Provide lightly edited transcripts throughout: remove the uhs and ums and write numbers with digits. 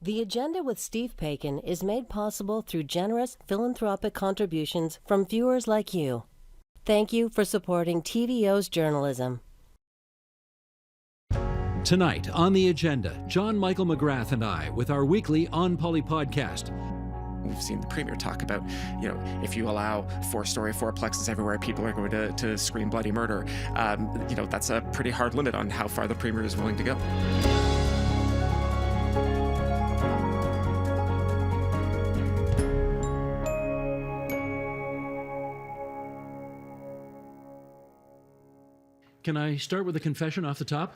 The Agenda with Steve Paikin is made possible through generous philanthropic contributions from viewers like you. Thank you for supporting TVO's journalism. Tonight on The Agenda, John Michael McGrath and I with our weekly On Poly podcast. We've seen the Premier talk about, if you allow four-story fourplexes everywhere, people are going to scream bloody murder. That's a pretty hard limit on how far the Premier is willing to go. Can I start with a confession off the top?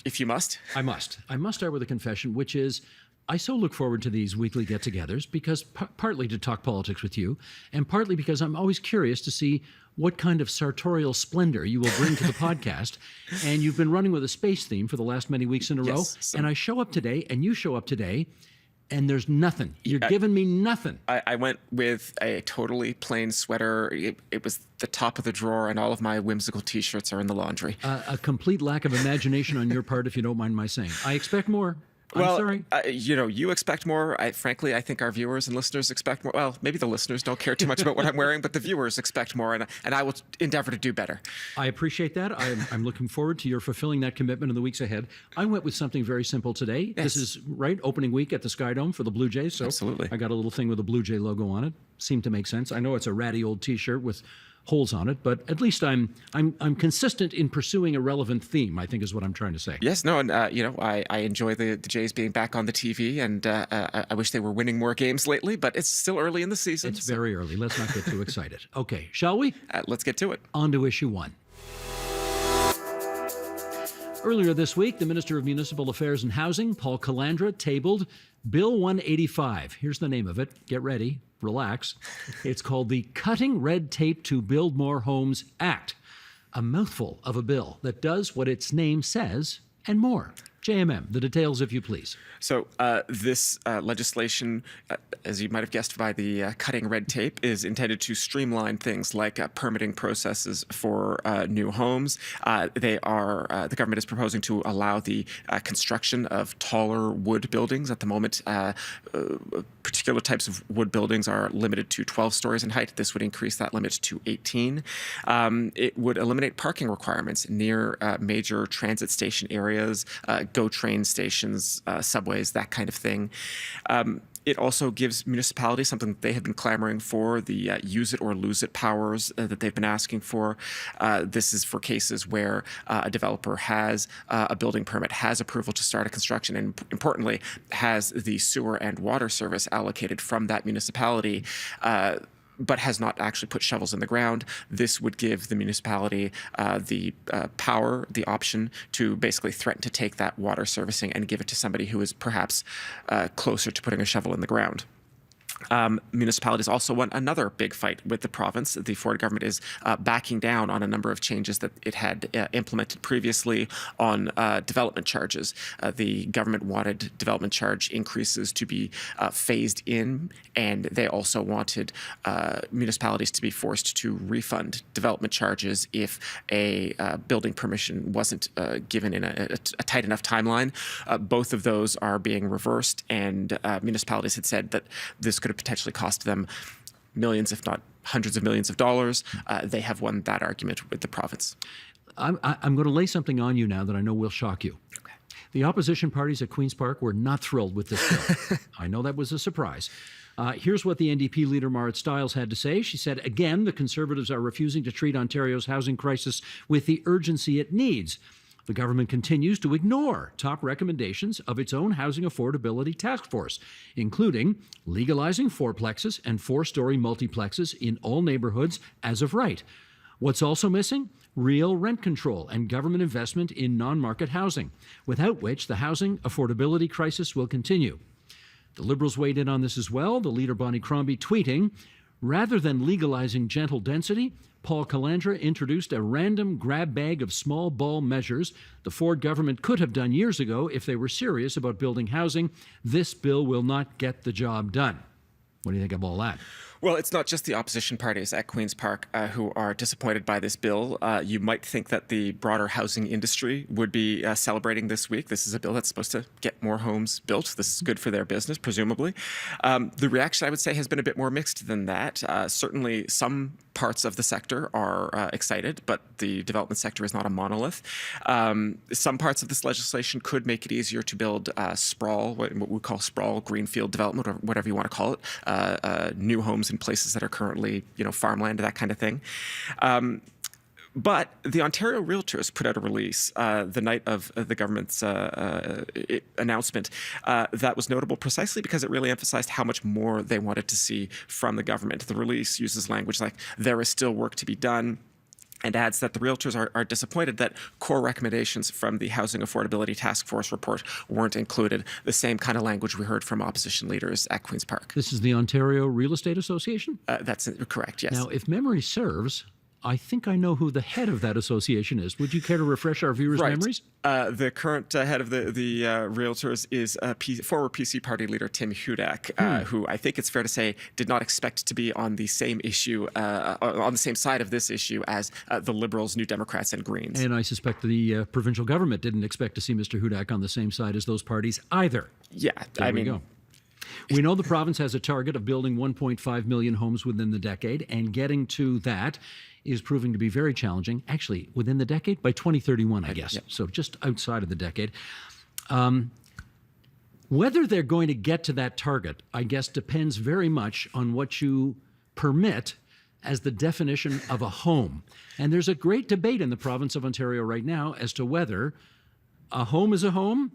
If you must. I must. I must start with a confession, which is I so look forward to these weekly get-togethers because partly to talk politics with you, and partly because I'm always curious to see what kind of sartorial splendor you will bring to the podcast. And you've been running with a space theme for the last many weeks in a row. And I show up today, and you show up today, and there's nothing. You're giving me nothing. I went with a totally plain sweater. It was the top of the drawer, and all of my whimsical T-shirts are in the laundry. A complete lack of imagination on your part, if you don't mind my saying. I expect more. I'm sorry. You expect more. Frankly, I think our viewers and listeners expect more. Well, maybe the listeners don't care too much about what I'm wearing, but the viewers expect more, and I will endeavor to do better. I appreciate that. I'm looking forward to your fulfilling that commitment in the weeks ahead. I went with something very simple today. Yes. This is, opening week at the Sky Dome for the Blue Jays. So absolutely. I got a little thing with a Blue Jay logo on it. Seemed to make sense. I know it's a ratty old T-shirt with holes on it, but at least I'm consistent in pursuing a relevant theme, I think is what I'm trying to say. Yes, no, and I enjoy the Jays being back on the TV, and I wish they were winning more games lately, but it's still early in the season. It's very early. Let's not get too excited. Okay, shall we? Let's get to it. On to issue one. Earlier this week, the Minister of Municipal Affairs and Housing, Paul Calandra, tabled Bill 185. Here's the name of it. Get ready. Relax. It's called the Cutting Red Tape to Build More Homes Act. A mouthful of a bill that does what its name says and more. JMM, the details, if you please. So this legislation, as you might have guessed by the cutting red tape, is intended to streamline things like permitting processes for new homes. The government is proposing to allow the construction of taller wood buildings. At the moment, particular types of wood buildings are limited to 12 stories in height. This would increase that limit to 18. It would eliminate parking requirements near major transit station areas, GO train stations, subways, that kind of thing. It also gives municipalities something they have been clamoring for, the use it or lose it powers that they've been asking for. This is for cases where a developer has a building permit, has approval to start a construction, and importantly, has the sewer and water service allocated from that municipality, but has not actually put shovels in the ground. This would give the municipality the power, the option to basically threaten to take that water servicing and give it to somebody who is perhaps closer to putting a shovel in the ground. Municipalities also won another big fight with the province. The Ford government is backing down on a number of changes that it had implemented previously on development charges. The government wanted development charge increases to be phased in, and they also wanted municipalities to be forced to refund development charges if a building permission wasn't given in a tight enough timeline. Both of those are being reversed, and municipalities had said that this could have potentially cost them millions, if not hundreds of millions of dollars. They have won that argument with the province. I'm going to lay something on you now that I know will shock you. Okay. The opposition parties at Queen's Park were not thrilled with this bill. I know that was a surprise. Here's what the NDP leader Marit Stiles had to say. She said, again, the Conservatives are refusing to treat Ontario's housing crisis with the urgency it needs. The government continues to ignore top recommendations of its own housing affordability task force, including legalizing fourplexes and four-story multiplexes in all neighborhoods as of right. What's also missing? Real rent control and government investment in non-market housing, without which the housing affordability crisis will continue. The Liberals weighed in on this as well, the leader Bonnie Crombie tweeting, rather than legalizing gentle density, Paul Calandra introduced a random grab bag of small ball measures the Ford government could have done years ago if they were serious about building housing. This bill will not get the job done. What do you think of all that? Well, it's not just the opposition parties at Queen's Park who are disappointed by this bill. You might think that the broader housing industry would be celebrating this week. This is a bill that's supposed to get more homes built. This is good for their business, presumably. The reaction, I would say, has been a bit more mixed than that. Certainly, some parts of the sector are excited, but the development sector is not a monolith. Some parts of this legislation could make it easier to build sprawl, what we call sprawl, greenfield development, or whatever you want to call it, new homes in places that are currently, farmland, that kind of thing. But the Ontario Realtors put out a release the night of the government's announcement that was notable precisely because it really emphasized how much more they wanted to see from the government. The release uses language like, there is still work to be done, and adds that the realtors are disappointed that core recommendations from the Housing Affordability Task Force report weren't included. The same kind of language we heard from opposition leaders at Queen's Park. This is the Ontario Real Estate Association? That's correct, yes. Now, if memory serves, I think I know who the head of that association is. Would you care to refresh our viewers' memories? The current head of the Realtors is former PC party leader Tim Hudak, who I think it's fair to say did not expect to be on the same issue, on the same side of this issue as the Liberals, New Democrats, and Greens. And I suspect the provincial government didn't expect to see Mr. Hudak on the same side as those parties either. Yeah, there we go. We know the province has a target of building 1.5 million homes within the decade, and getting to that is proving to be very challenging. Actually, within the decade, by 2031, I guess. Yep. So just outside of the decade. Whether they're going to get to that target, I guess, depends very much on what you permit as the definition of a home. And there's a great debate in the province of Ontario right now as to whether a home is a home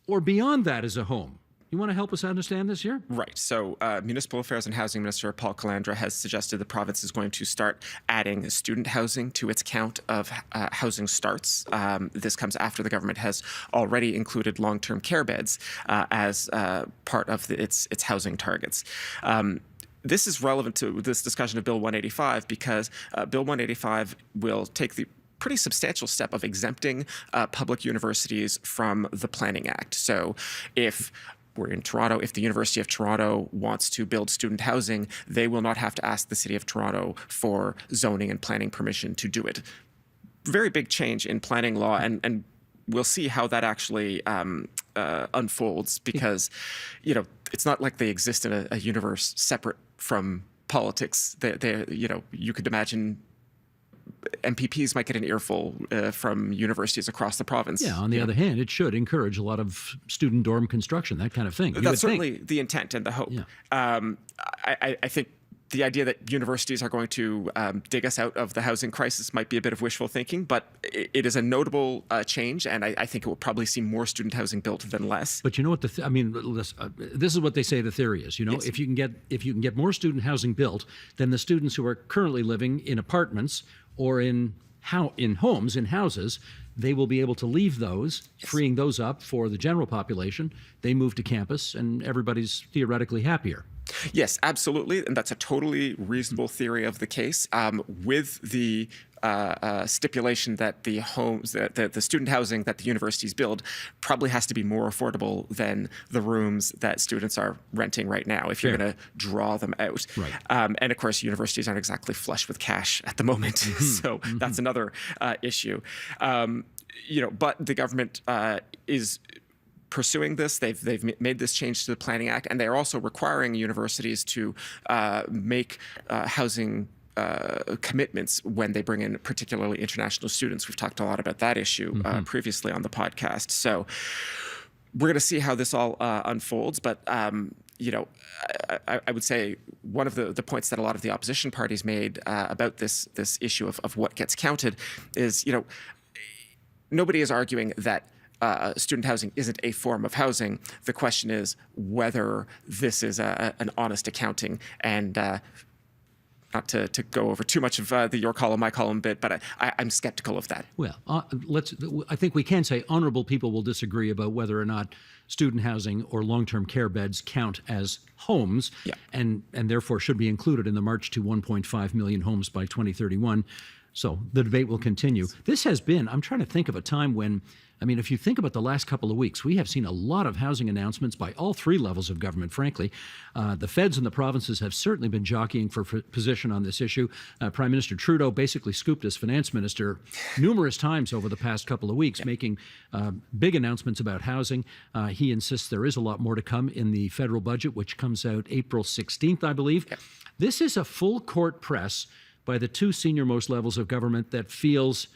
or beyond that is a home. You want to help us understand this here? Right. So Municipal Affairs and Housing Minister Paul Calandra has suggested the province is going to start adding student housing to its count of housing starts. This comes after the government has already included long-term care beds as part of its housing targets. This is relevant to this discussion of Bill 185 because Bill 185 will take the pretty substantial step of exempting public universities from the Planning Act. So if we're in Toronto, if the University of Toronto wants to build student housing, they will not have to ask the City of Toronto for zoning and planning permission to do it. Very big change in planning law, and we'll see how that actually unfolds because, it's not like they exist in a universe separate from politics. You could imagine MPPs might get an earful from universities across the province. Yeah, on the other hand, it should encourage a lot of student dorm construction, that kind of thing. That's certainly the intent and the hope. Yeah. I think the idea that universities are going to dig us out of the housing crisis might be a bit of wishful thinking, but it is a notable change, and I think it will probably see more student housing built than less. But you know what? This is what they say the theory is. Yes. If you can get more student housing built, then the students who are currently living in apartments or in homes, in houses, they will be able to leave those, freeing those up for the general population. They move to campus, and everybody's theoretically happier. Yes, absolutely, and that's a totally reasonable theory of the case, with the stipulation that the homes, the student housing that the universities build probably has to be more affordable than the rooms that students are renting right now if you're going to draw them out. Right. And of course, universities aren't exactly flush with cash at the moment, so that's another issue. But the government is pursuing this. They've made this change to the Planning Act, and they're also requiring universities to make housing commitments when they bring in particularly international students. We've talked a lot about that issue previously on the podcast. So we're going to see how this all unfolds. But, I would say one of the points that a lot of the opposition parties made about this issue of what gets counted is, nobody is arguing that student housing isn't a form of housing. The question is whether this is an honest accounting. And not to go over too much of the your column, my column bit, but I'm skeptical of that. Well, I think we can say honorable people will disagree about whether or not student housing or long-term care beds count as homes, and therefore should be included in the march to 1.5 million homes by 2031. So the debate will continue. This has been, I'm trying to think of a time when, if you think about the last couple of weeks, we have seen a lot of housing announcements by all three levels of government, frankly. The feds and the provinces have certainly been jockeying for position on this issue. Prime Minister Trudeau basically scooped his finance minister numerous times over the past couple of weeks, making big announcements about housing. He insists there is a lot more to come in the federal budget, which comes out April 16th, I believe. This is a full court press by the two senior-most levels of government that feels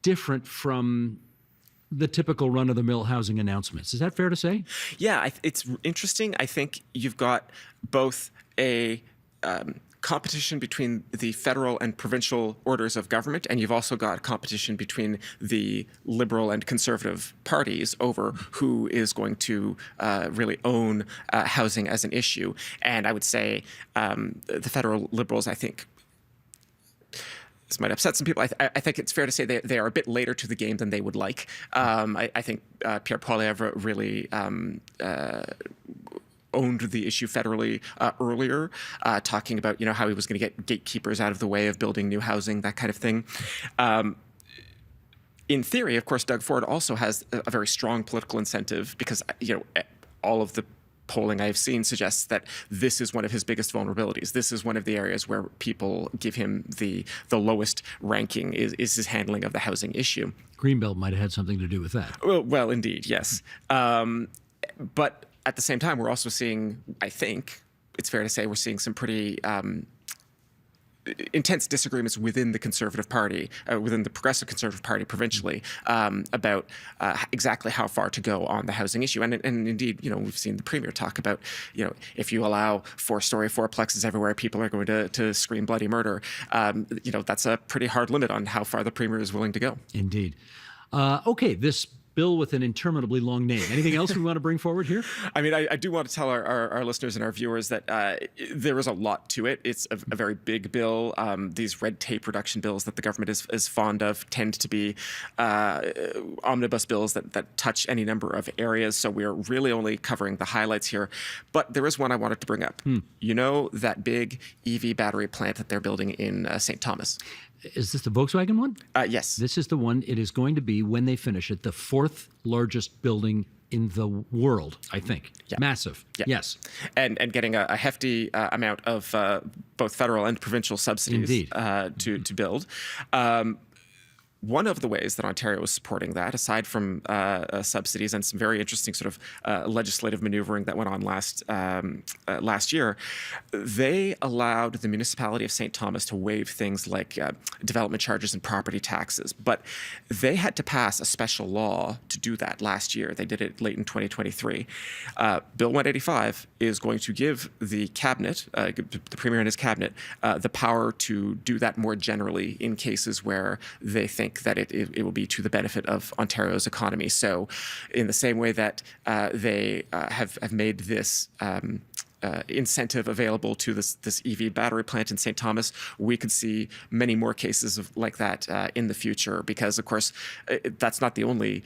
different from the typical run-of-the-mill housing announcements. Is that fair to say? Yeah, it's interesting. I think you've got both a competition between the federal and provincial orders of government, and you've also got competition between the Liberal and Conservative parties over who is going to really own housing as an issue. And I would say the federal Liberals, I think, this might upset some people. I think it's fair to say they are a bit later to the game than they would like. I think Pierre Poilievre really owned the issue federally earlier, talking about how he was going to get gatekeepers out of the way of building new housing, that kind of thing. In theory, of course, Doug Ford also has a very strong political incentive because all of the polling I've seen suggests that this is one of his biggest vulnerabilities. This is one of the areas where people give him the lowest ranking is his handling of the housing issue. Greenbelt might have had something to do with that. Well, indeed, yes. But at the same time, we're also seeing, I think, it's fair to say, we're seeing some pretty intense disagreements within the Conservative Party, within the Progressive Conservative Party provincially, about exactly how far to go on the housing issue. And indeed, we've seen the Premier talk about, if you allow four-story fourplexes everywhere, people are going to scream bloody murder. That's a pretty hard limit on how far the Premier is willing to go. Indeed. Okay, this bill with an interminably long name. Anything else we want to bring forward here? I do want to tell our listeners and our viewers that there is a lot to it. It's a very big bill. These red tape reduction bills that the government is fond of tend to be omnibus bills that touch any number of areas. So we're really only covering the highlights here. But there is one I wanted to bring up. That big EV battery plant that they're building in St. Thomas? Is this the Volkswagen one? Yes. This is the one. It is going to be, when they finish it, the fourth largest building in the world, I think. Yeah. Massive. Yeah. Yes. And getting a hefty amount of both federal and provincial subsidies to build. One of the ways that Ontario is supporting that, aside from subsidies and some very interesting sort of legislative maneuvering that went on last year, they allowed the municipality of St. Thomas to waive things like development charges and property taxes. But they had to pass a special law to do that last year. They did it late in 2023. Bill 185 is going to give the cabinet, the Premier and his cabinet, the power to do that more generally in cases where they think that it will be to the benefit of Ontario's economy. So in the same way that they have made this incentive available to this EV battery plant in St. Thomas, we could see many more cases like that in the future, because, of course, that's not the only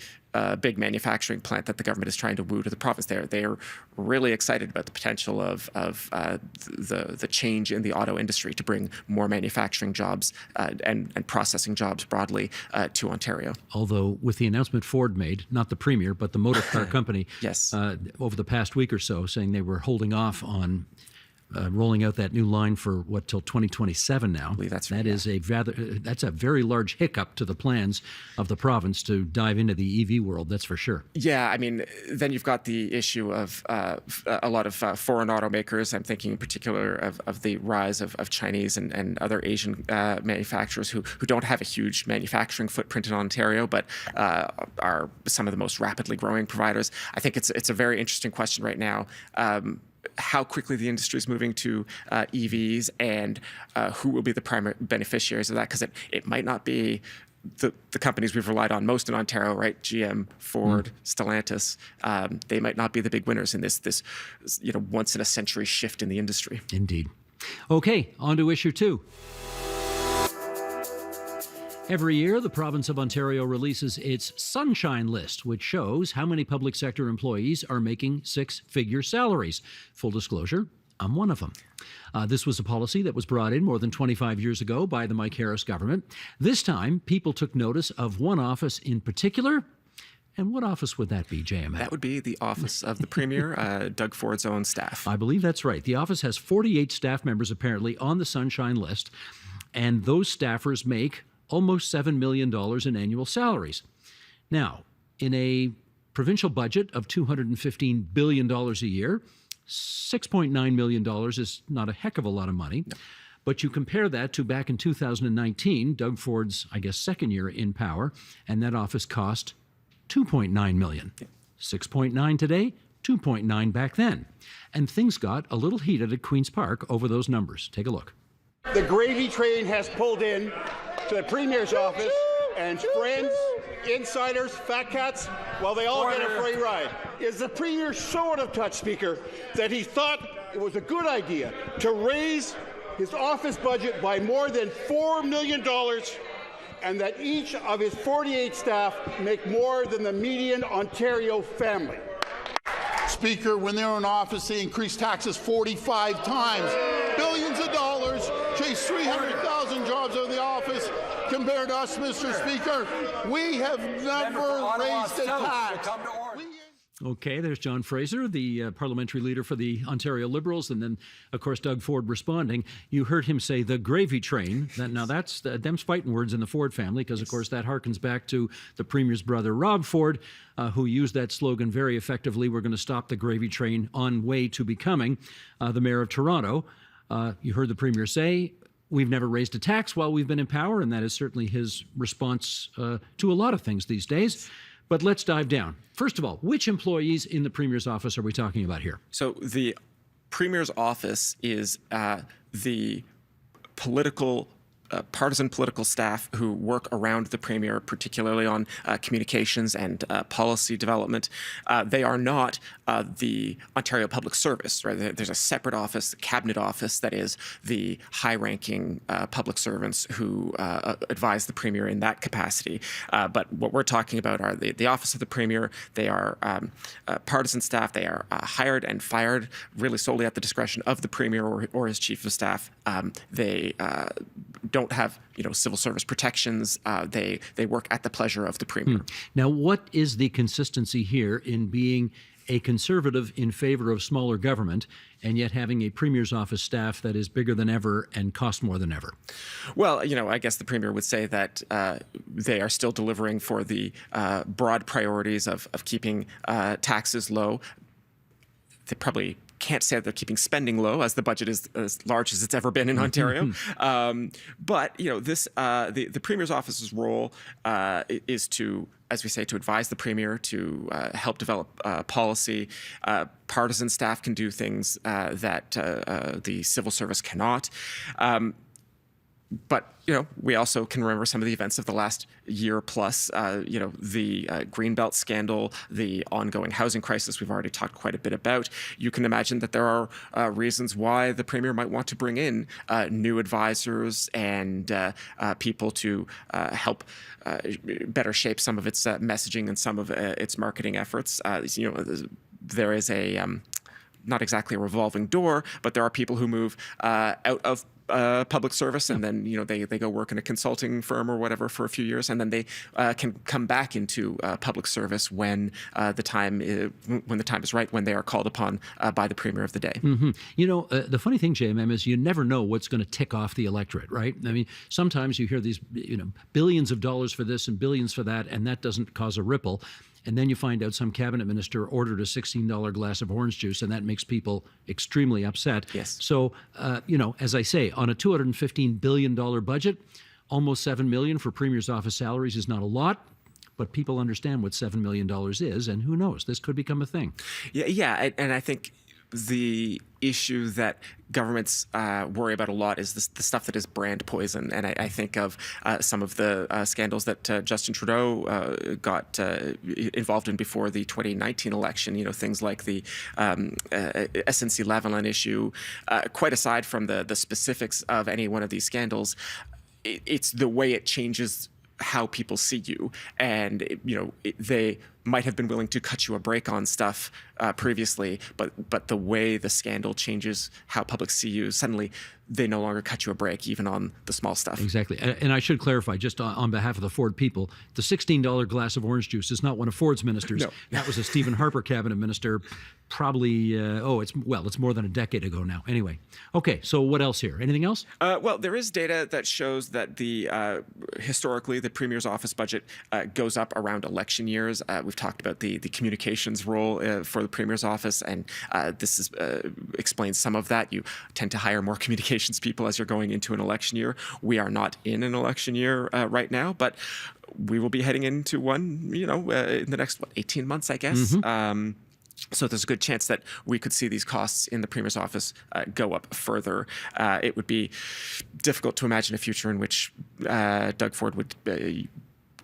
big manufacturing plant that the government is trying to woo to the province. They are really excited about the potential of the change in the auto industry to bring more manufacturing jobs and processing jobs broadly to Ontario. Although with the announcement Ford made, not the Premier, but the motor car company, yes, over the past week or so, saying they were holding off on rolling out that new line for till 2027 now. I believe that's right. That's a very large hiccup to the plans of the province to dive into the EV world. That's for sure. Yeah, then you've got the issue of a lot of foreign automakers. I'm thinking in particular of the rise of Chinese and other Asian manufacturers who don't have a huge manufacturing footprint in Ontario, but are some of the most rapidly growing providers. I think it's a very interesting question right now. How quickly the industry is moving to EVs and who will be the primary beneficiaries of that, because it might not be the companies we've relied on most in Ontario, right? GM, Ford, Stellantis. They might not be the big winners in this once in a century shift in the industry. Indeed. Okay, on to issue 2. Every year, the province of Ontario releases its Sunshine List, which shows how many public sector employees are making 6-figure salaries. Full disclosure, I'm one of them. This was a policy that was brought in more than 25 years ago by the Mike Harris government. This time, people took notice of one office in particular. And what office would that be, JML? That would be the office of the Premier, Doug Ford's own staff. I believe that's right. The office has 48 staff members apparently on the Sunshine List, and those staffers make almost $7 million in annual salaries. Now, in a provincial budget of $215 billion a year, $6.9 million is not a heck of a lot of money. No. But you compare that to back in 2019, Doug Ford's, I guess, second year in power, and that office cost $2.9 million. 6.9 today, 2.9 back then. And things got a little heated at Queen's Park over those numbers. Take a look. The gravy train has pulled in to the Premier's office, and friends, insiders, fat cats, well, they all get a free ride. Is the Premier so out of touch, Speaker, that he thought it was a good idea to raise his office budget by more than $4 million, and that each of his 48 staff make more than the median Ontario family? Speaker, when they were in office, they increased taxes 45 times. Billions of dollars, chased 300,000 jobs out of the office. Compared to us, Mr. Speaker, we have never raised a tax. Okay, there's John Fraser, the parliamentary leader for the Ontario Liberals, and then, of course, Doug Ford responding. You heard him say the gravy train. Now, that's them's fighting words in the Ford family, because, of course, that harkens back to the Premier's brother, Rob Ford, who used that slogan very effectively. We're going to stop the gravy train on way to becoming the mayor of Toronto. You heard the Premier say, we've never raised a tax while we've been in power, and that is certainly his response to a lot of things these days. But let's dive down. First of all, which employees in the Premier's office are we talking about here? So the Premier's office is the partisan political staff who work around the Premier, particularly on communications and policy development. They are not the Ontario Public Service, right? There's a separate office, the Cabinet Office, that is the high-ranking public servants who advise the Premier in that capacity. But what we're talking about are the Office of the Premier. They are partisan staff. They are hired and fired really solely at the discretion of the Premier or his Chief of Staff. They don't have civil service protections. They work at the pleasure of the Premier. Now, what is the consistency here in being a Conservative in favor of smaller government and yet having a Premier's office staff that is bigger than ever and costs more than ever? Well, I guess the Premier would say that they are still delivering for the broad priorities of keeping taxes low. They probably can't say that they're keeping spending low, as the budget is as large as it's ever been in Ontario. But the Premier's office's role is to, as we say, to advise the Premier, to help develop policy. Partisan staff can do things that the civil service cannot. But we also can remember some of the events of the last year plus. The Greenbelt scandal, the ongoing housing crisis we've already talked quite a bit about. You can imagine that there are reasons why the Premier might want to bring in new advisors and people to help better shape some of its messaging and some of its marketing efforts. There is a not exactly a revolving door, but there are people who move out of public service, and then they go work in a consulting firm or whatever for a few years, and then they can come back into public service when the time is right, when they are called upon by the Premier of the day. The funny thing, JMM, is you never know what's going to tick off the electorate, right? I mean, sometimes you hear these billions of dollars for this and billions for that, and that doesn't cause a ripple. And then you find out some cabinet minister ordered a $16 glass of orange juice, and that makes people extremely upset. Yes. So, as I say, on a $215 billion budget, almost $7 million for Premier's office salaries is not a lot, but people understand what $7 million is, and who knows, this could become a thing. Yeah, and I think the issue that governments worry about a lot is the stuff that is brand poison. And I think of some of the scandals that Justin Trudeau got involved in before the 2019 election, things like the SNC-Lavalin issue. Quite aside from the specifics of any one of these scandals, it's the way it changes how people see you. And, they might have been willing to cut you a break on stuff previously, but the way the scandal changes how public see you, suddenly they no longer cut you a break, even on the small stuff. Exactly. And I should clarify, just on behalf of the Ford people, the $16 glass of orange juice is not one of Ford's ministers. No. That was a Stephen Harper cabinet minister, probably, it's more than a decade ago now. Anyway. Okay, so what else here? Anything else? Well, there is data that shows that historically, the Premier's office budget goes up around election years. We've talked about the communications role for the Premier's office, and this explains some of that. You tend to hire more communications people as you're going into an election year. We are not in an election year right now, but we will be heading into one, in the next 18 months, I guess. Mm-hmm. So there's a good chance that we could see these costs in the Premier's office go up further. It would be difficult to imagine a future in which Doug Ford would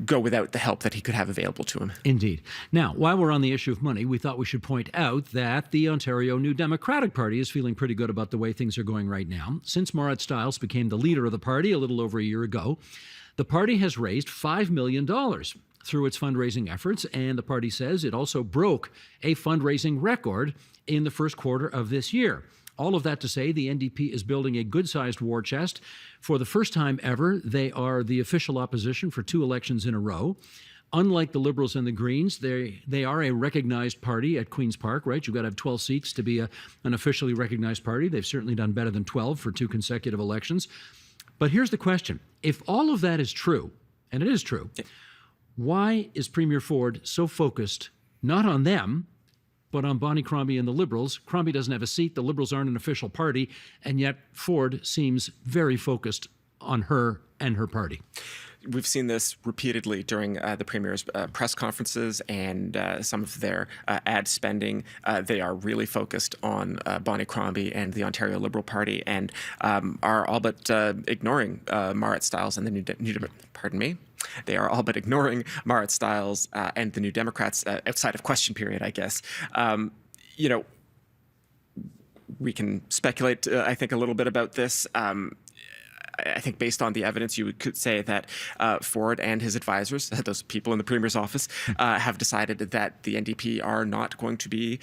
go without the help that he could have available to him. Indeed. Now, while we're on the issue of money, we thought we should point out that the Ontario New Democratic Party is feeling pretty good about the way things are going right now. Since Marat Stiles became the leader of the party a little over a year ago, the party has raised $5 million through its fundraising efforts, and the party says it also broke a fundraising record in the first quarter of this year. All of that to say, the NDP is building a good-sized war chest. For the first time ever, they are the official opposition for 2 elections in a row. Unlike the Liberals and the Greens, they are a recognized party at Queen's Park, right? You've got to have 12 seats to be an officially recognized party. They've certainly done better than 12 for 2 consecutive elections. But here's the question. If all of that is true, and it is true, why is Premier Ford so focused not on them, but on Bonnie Crombie and the Liberals? Crombie doesn't have a seat. The Liberals aren't an official party. And yet Ford seems very focused on her and her party. We've seen this repeatedly during the Premier's press conferences and some of their ad spending. They are really focused on Bonnie Crombie and the Ontario Liberal Party, and are all but ignoring Marat Stiles and the They are all but ignoring Marat Stiles and the New Democrats outside of question period, I guess. We can speculate, I think, a little bit about this. I think based on the evidence, you could say that Ford and his advisors, those people in the Premier's office, have decided that the NDP are not going to be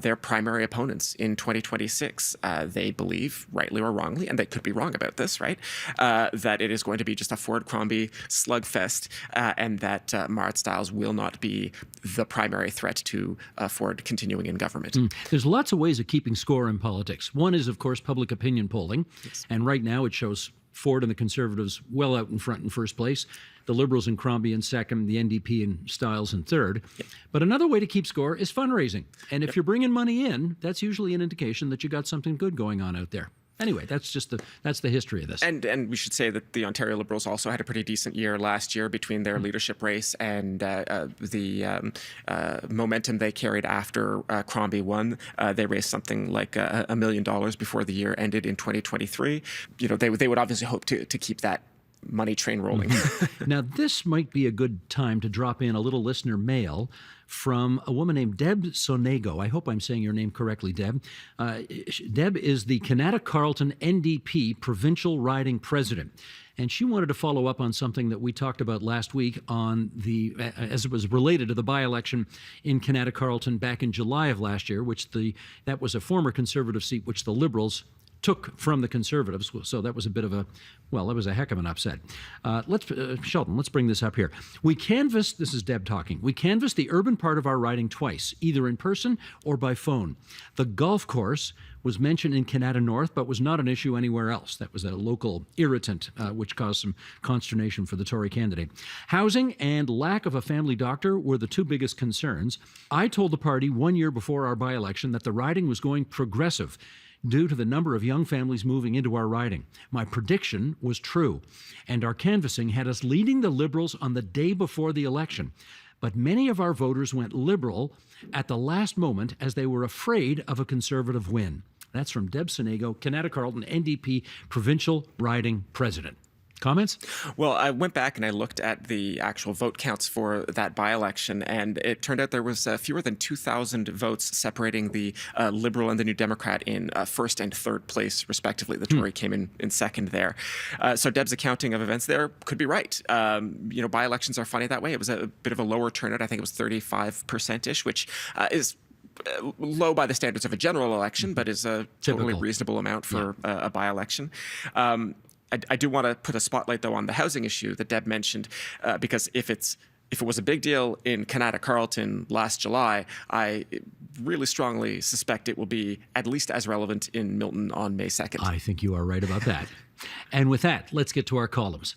their primary opponents in 2026. They believe, rightly or wrongly, and they could be wrong about this, right, that it is going to be just a Ford-Crombie slugfest, and that Marat Stiles will not be the primary threat to Ford continuing in government. There's lots of ways of keeping score in politics. One is, of course, public opinion polling. Yes. And right now it shows Ford and the Conservatives well out in front in first place, the Liberals and Crombie in second, the NDP and Stiles in third. Yep. But another way to keep score is fundraising. And if you're bringing money in, that's usually an indication that you got something good going on out there. Anyway, that's the history of this. And we should say that the Ontario Liberals also had a pretty decent year last year between their leadership race and the momentum they carried after Crombie won. They raised something like $1 million before the year ended in 2023. They would obviously hope to keep that money train rolling. Now, this might be a good time to drop in a little listener mail from a woman named Deb Sonego. I hope I'm saying your name correctly, Deb. Deb is the Kanata-Carleton NDP provincial riding president. And she wanted to follow up on something that we talked about last week as it was related to the by-election in Kanata-Carleton back in July of last year, that was a former Conservative seat which the Liberals took from the Conservatives. So that was that was a heck of an upset. Sheldon, let's bring this up here. This is Deb talking, we canvassed the urban part of our riding twice, either in person or by phone. The golf course was mentioned in Kanata North, but was not an issue anywhere else. That was a local irritant, which caused some consternation for the Tory candidate. Housing and lack of a family doctor were the 2 biggest concerns. I told the party 1 year before our by-election that the riding was going progressive due to the number of young families moving into our riding. My prediction was true, and our canvassing had us leading the Liberals on the day before the election. But many of our voters went Liberal at the last moment as they were afraid of a Conservative win. That's from Deb Sonego, Kanata-Carleton NDP provincial riding president. Comments? Well, I went back and I looked at the actual vote counts for that by-election, and it turned out there was fewer than 2,000 votes separating the Liberal and the New Democrat in first and third place, respectively. The Tory came in second there. So Deb's accounting of events there could be right. By-elections are funny that way. It was a bit of a lower turnout. I think it was 35%-ish, which is low by the standards of a general election, but is a totally reasonable amount for a by-election. I do want to put a spotlight, though, on the housing issue that Deb mentioned, because if it was a big deal in Canada Carleton last July, I really strongly suspect it will be at least as relevant in Milton on May 2nd. I think you are right about that. And with that, let's get to our columns.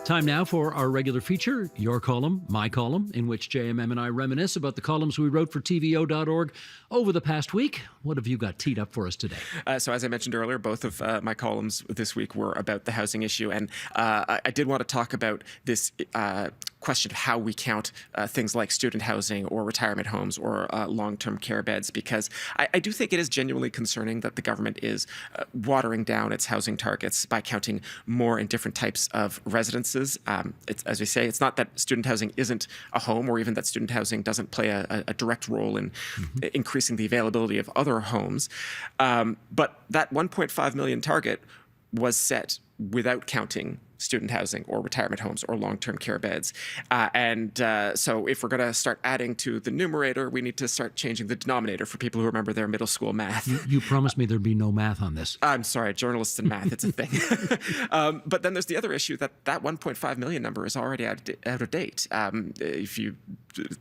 Time now for our regular feature, Your Column, My Column, in which JMM and I reminisce about the columns we wrote for TVO.org over the past week. What have you got teed up for us today? So as I mentioned earlier, both of my columns this week were about the housing issue. And I did want to talk about this question of how we count things like student housing or retirement homes or long-term care beds, because I do think it is genuinely concerning that the government is watering down its housing targets by counting more and different types of residences. As we say, it's not that student housing isn't a home, or even that student housing doesn't play a direct role in increasing the availability of other homes. But that 1.5 million target was set without counting student housing or retirement homes or long-term care beds. So if we're going to start adding to the numerator, we need to start changing the denominator for people who remember their middle school math. You promised me there'd be no math on this. I'm sorry, journalists and math, it's a thing. But then there's the other issue that 1.5 million number is already out of date. If you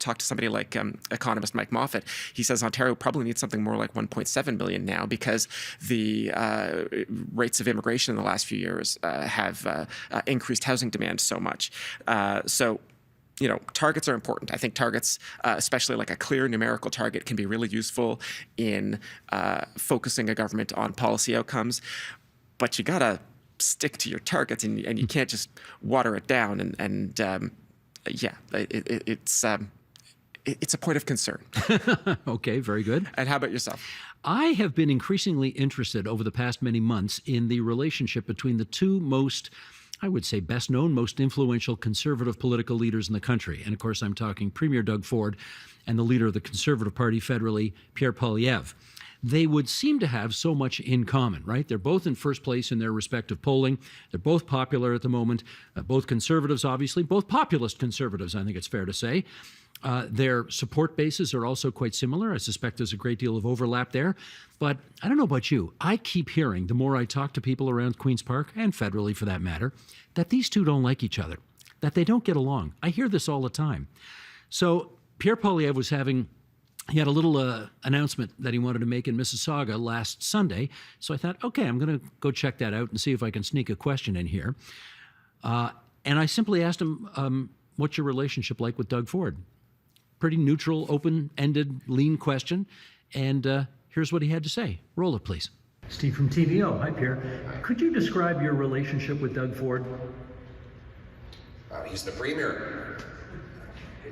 talk to somebody like economist Mike Moffat, he says Ontario probably needs something more like 1.7 million now, because the rates of immigration in the last few years have increased housing demand so much. Targets are important. I think targets, especially like a clear numerical target, can be really useful in focusing a government on policy outcomes. But you gotta stick to your targets, and you can't just water it down. It's a point of concern. Okay, very good. And how about yourself? I have been increasingly interested over the past many months in the relationship between the two most, I would say, best known, most influential conservative political leaders in the country. And of course, I'm talking Premier Doug Ford and the leader of the Conservative Party federally, Pierre Poilievre. They would seem to have so much in common, right? They're both in first place in their respective polling. They're both popular at the moment, both conservatives, obviously, both populist conservatives, I think it's fair to say. Their support bases are also quite similar. I suspect there's a great deal of overlap there. But I don't know about you. I keep hearing, the more I talk to people around Queen's Park, and federally for that matter, that these two don't like each other, that they don't get along. I hear this all the time. So Pierre Poilievre he had a little announcement that he wanted to make in Mississauga last Sunday. So I thought, okay, I'm going to go check that out and see if I can sneak a question in here. And I simply asked him, what's your relationship like with Doug Ford? Pretty neutral, open-ended, lean question. And here's what he had to say. Roll it, please. Steve from TVO. Hi, Pierre. Could you describe your relationship with Doug Ford? He's the Premier.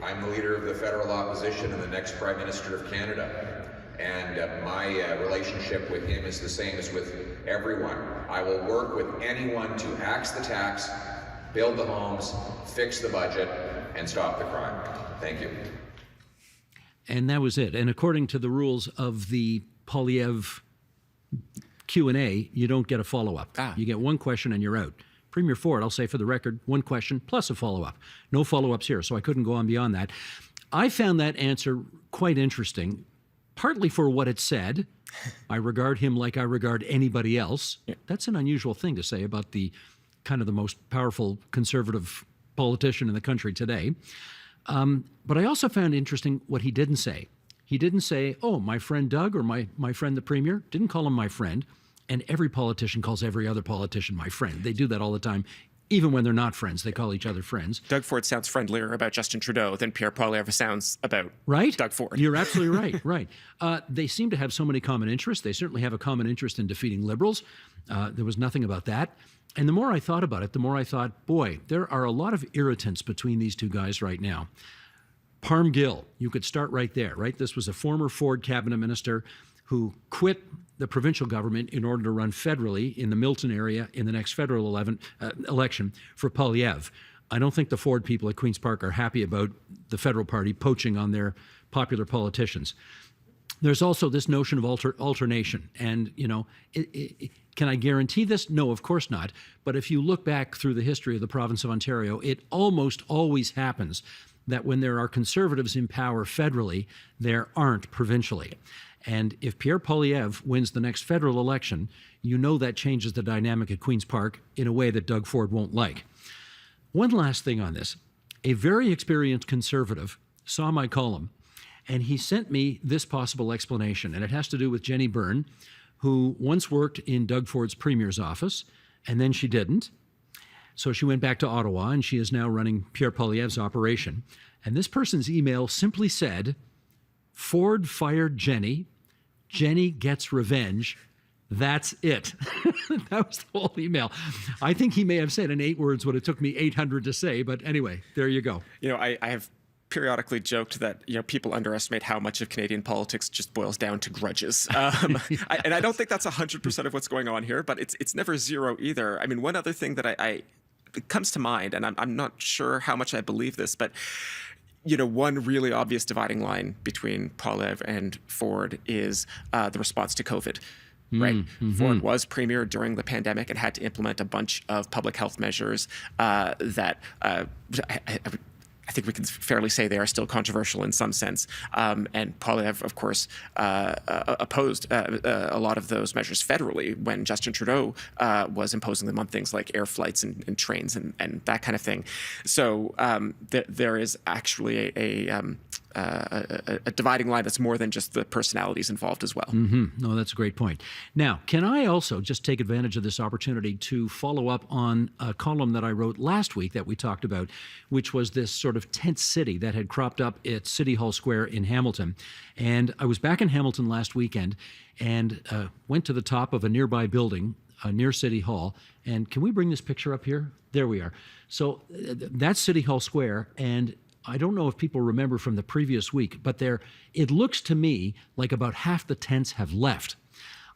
I'm the leader of the federal opposition and the next Prime Minister of Canada. And my relationship with him is the same as with everyone. I will work with anyone to axe the tax, build the homes, fix the budget, and stop the crime. Thank you. And that was it. And according to the rules of the Poilievre Q&A, you don't get a follow-up. You get one question and you're out. Premier Ford, I'll say for the record, one question plus a follow-up. No follow-ups here, so I couldn't go on beyond that. I found that answer quite interesting, partly for what it said. I regard him like I regard anybody else. Yeah. That's an unusual thing to say about the kind of the most powerful conservative politician in the country today. But I also found interesting what he didn't say. He didn't say, oh, my friend Doug or my friend the Premier. Didn't call him my friend. And every politician calls every other politician my friend. They do that all the time. Even when they're not friends, they call each other friends. Doug Ford sounds friendlier about Justin Trudeau than Pierre Poilievre sounds about Doug Ford. You're absolutely right. They seem to have so many common interests. They certainly have a common interest in defeating Liberals. There was nothing about that. And the more I thought about it, the more I thought, boy, there are a lot of irritants between these two guys right now. Parm Gill, you could start right there, right? This was a former Ford cabinet minister who quit the provincial government in order to run federally in the Milton area in the next federal election for Poilievre. I don't think the Ford people at Queen's Park are happy about the federal party poaching on their popular politicians. There's also this notion of alternation. And, can I guarantee this? No, of course not. But if you look back through the history of the province of Ontario, it almost always happens that when there are Conservatives in power federally, there aren't provincially. And if Pierre Poilievre wins the next federal election, that changes the dynamic at Queen's Park in a way that Doug Ford won't like. One last thing on this. A very experienced Conservative saw my column, and he sent me this possible explanation, and it has to do with Jenny Byrne, who once worked in Doug Ford's premier's office, and then she didn't. So she went back to Ottawa, and she is now running Pierre Poilievre's operation. And this person's email simply said, Ford fired Jenny, Jenny gets revenge, that's it. That was the whole email. I think he may have said in 8 words what it took me 800 to say, but anyway, there you go. I have periodically joked that people underestimate how much of Canadian politics just boils down to grudges, and I don't think that's 100% of what's going on here, but it's never zero either. I mean, one other thing that it comes to mind, and I'm not sure how much I believe this, but one really obvious dividing line between Poilievre and Ford is the response to COVID. Right. Mm-hmm. Ford was premier during the pandemic and had to implement a bunch of public health measures that I think we can fairly say they are still controversial in some sense. And Poilievre, of course, opposed a lot of those measures federally when Justin Trudeau was imposing them on things like air flights and trains and that kind of thing. So there is actually a dividing line that's more than just the personalities involved as well. Mm-hmm. No, that's a great point. Now, can I also just take advantage of this opportunity to follow up on a column that I wrote last week that we talked about, which was this sort of tent city that had cropped up at City Hall Square in Hamilton. And I was back in Hamilton last weekend and went to the top of a nearby building near City Hall. And can we bring this picture up here? There we are. So that's City Hall Square, and I don't know if people remember from the previous week, but it looks to me like about half the tents have left.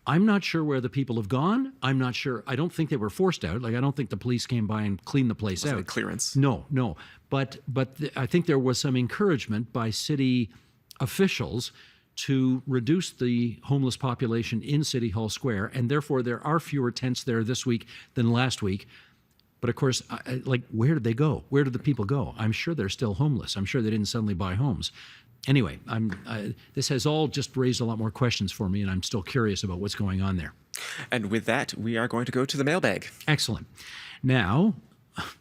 I'm not sure where the people have gone. I'm not sure. I don't think they were forced out. I don't think the police came by and cleaned the place out. Clearance. No. But I think there was some encouragement by city officials to reduce the homeless population in City Hall Square, and therefore there are fewer tents there this week than last week. But of course, where did they go? Where did the people go? I'm sure they're still homeless. I'm sure they didn't suddenly buy homes. Anyway, this has all just raised a lot more questions for me, and I'm still curious about what's going on there. And with that, we are going to go to the mailbag. Excellent. Now,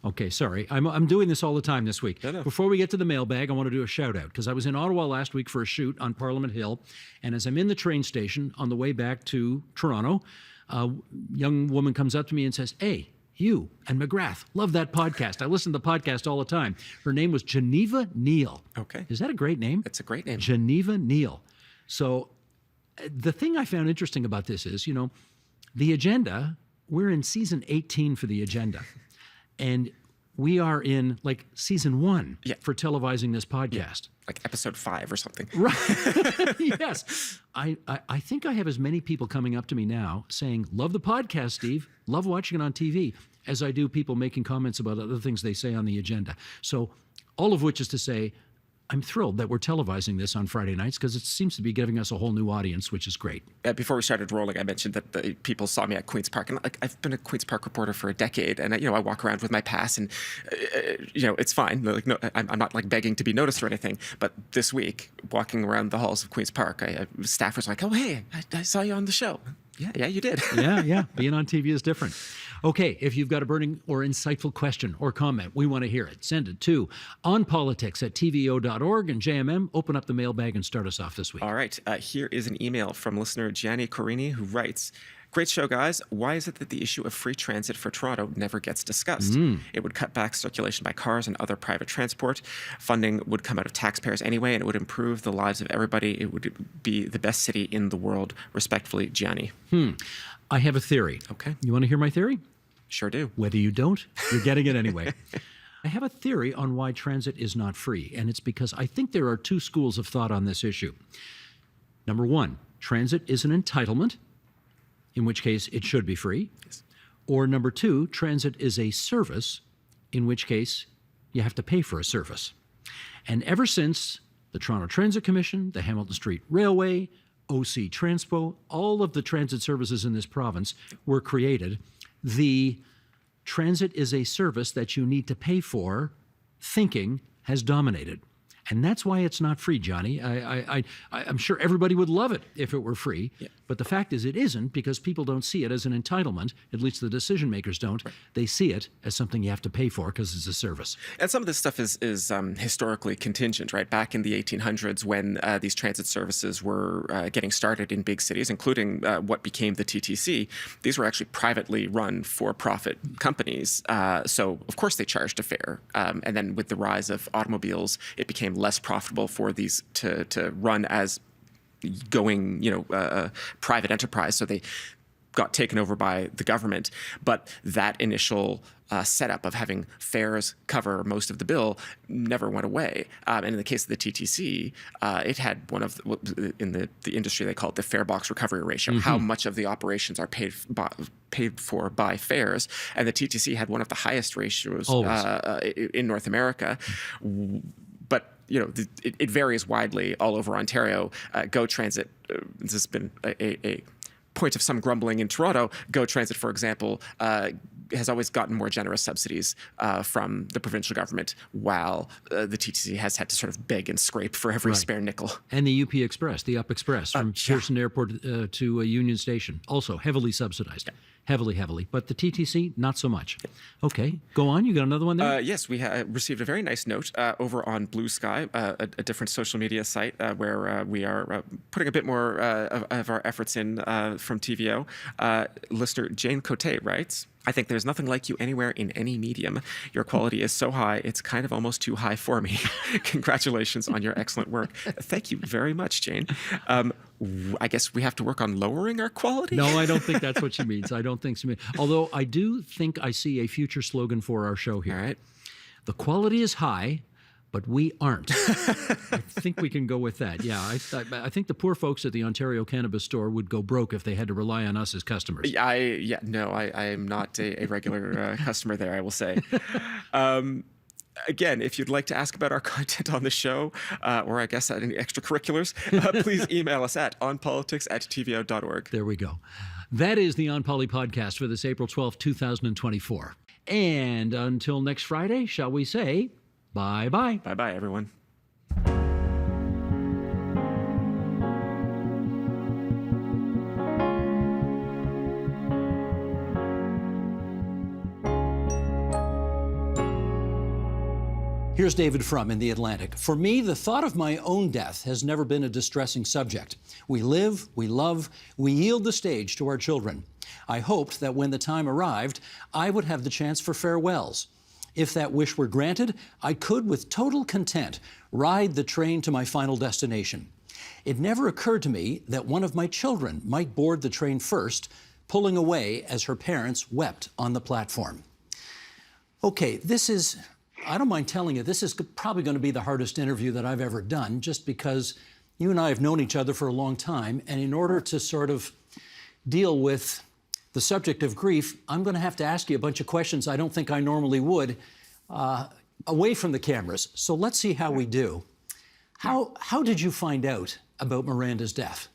okay, sorry. I'm doing this all the time this week. No. Before we get to the mailbag, I want to do a shout out because I was in Ottawa last week for a shoot on Parliament Hill, and as I'm in the train station on the way back to Toronto, a young woman comes up to me and says, "Hey, you and McGrath, love that podcast. I listen to the podcast all the time." Her name was Geneva Neal. Okay. Is that a great name? It's a great name. Geneva Neal. So the thing I found interesting about this is, the agenda, we're in season 18 for the agenda. And we are in season 1 for televising this podcast. Like episode 5 or something. Right. Yes. I think I have as many people coming up to me now saying, "Love the podcast, Steve. Love watching it on TV," as I do people making comments about other things they say on the agenda. So all of which is to say, I'm thrilled that we're televising this on Friday nights because it seems to be giving us a whole new audience, which is great. Before we started rolling, I mentioned that the people saw me at Queen's Park, and I've been a Queen's Park reporter for a decade, and I walk around with my pass, and it's fine. No, I'm not begging to be noticed or anything. But this week, walking around the halls of Queen's Park, staffers were like, "Oh, hey, I saw you on the show." Yeah, you did. Yeah. Being on TV is different. Okay, if you've got a burning or insightful question or comment, we want to hear it. Send it to onpolitics@tvo.org, and JMM, open up the mailbag and start us off this week. All right, here is an email from listener Gianni Corini, who writes, "Great show, guys. Why is it that the issue of free transit for Toronto never gets discussed? It would cut back circulation by cars and other private transport. Funding would come out of taxpayers anyway, and it would improve the lives of everybody. It would be the best city in the world. Respectfully, Gianni." I have a theory. Okay. You want to hear my theory? Sure do. Whether you don't, you're getting it anyway. I have a theory on why transit is not free, and it's because I think there are two schools of thought on this issue. Number one, transit is an entitlement, in which case it should be free. Yes. Or number 2, transit is a service, in which case you have to pay for a service. And ever since the Toronto Transit Commission, the Hamilton Street Railway, OC Transpo, all of the transit services in this province were created, the transit is a service that you need to pay for thinking has dominated. And that's why it's not free, Johnny. I'm sure everybody would love it if it were free, but the fact is it isn't, because people don't see it as an entitlement, at least the decision makers don't. Right. They see it as something you have to pay for because it's a service. And some of this stuff is historically contingent, right? Back in the 1800s, when these transit services were getting started in big cities, including what became the TTC, these were actually privately run for-profit companies. So, of course, they charged a fare. And then with the rise of automobiles, it became less profitable for these to run as going, private enterprise. So they got taken over by the government. But that initial setup of having fares cover most of the bill never went away. And in the case of the TTC, it had one of in the industry they call it the fare box recovery ratio. How much of the operations are paid for by fares, and the TTC had one of the highest ratios in North America. But it varies widely all over Ontario. Go Transit, this has been a point of some grumbling in Toronto. Go Transit, for example, has always gotten more generous subsidies from the provincial government, while the TTC has had to sort of beg and scrape for every spare nickel. And the UP Express, the Up Express from Pearson Airport to Union Station, also heavily subsidized. Yeah. Heavily. But the TTC, not so much. Okay, go on. You got another one there? Yes, we received a very nice note over on Blue Sky, a different social media site where we are putting a bit more of our efforts in from TVO. Listener Jane Cote writes, I think there's nothing like you anywhere in any medium. Your quality is so high, it's kind of almost too high for me. Congratulations on your excellent work. Thank you very much, Jane. I guess we have to work on lowering our quality? No, I don't think that's what she means. I don't think she means. Although I do think I see a future slogan for our show here. All right. The quality is high, but we aren't. I think we can go with that. Yeah, I think the poor folks at the Ontario Cannabis Store would go broke if they had to rely on us as customers. I am not a regular customer there, I will say. Again, if you'd like to ask about our content on the show, or I guess any extracurriculars, please email us at onpolitics@tvo.org. There we go. That is the On Poly podcast for this April 12th, 2024. And until next Friday, shall we say, bye-bye. Bye-bye, everyone. Here's David Frum in The Atlantic. For me, the thought of my own death has never been a distressing subject. We live, we love, we yield the stage to our children. I hoped that when the time arrived, I would have the chance for farewells. If that wish were granted, I could, with total content, ride the train to my final destination. It never occurred to me that one of my children might board the train first, pulling away as her parents wept on the platform. Okay, I don't mind telling you, this is probably going to be the hardest interview that I've ever done, just because you and I have known each other for a long time, and in order to sort of deal with the subject of grief, I'm going to have to ask you a bunch of questions I don't think I normally would, away from the cameras. So let's see how we do. How did you find out about Miranda's death?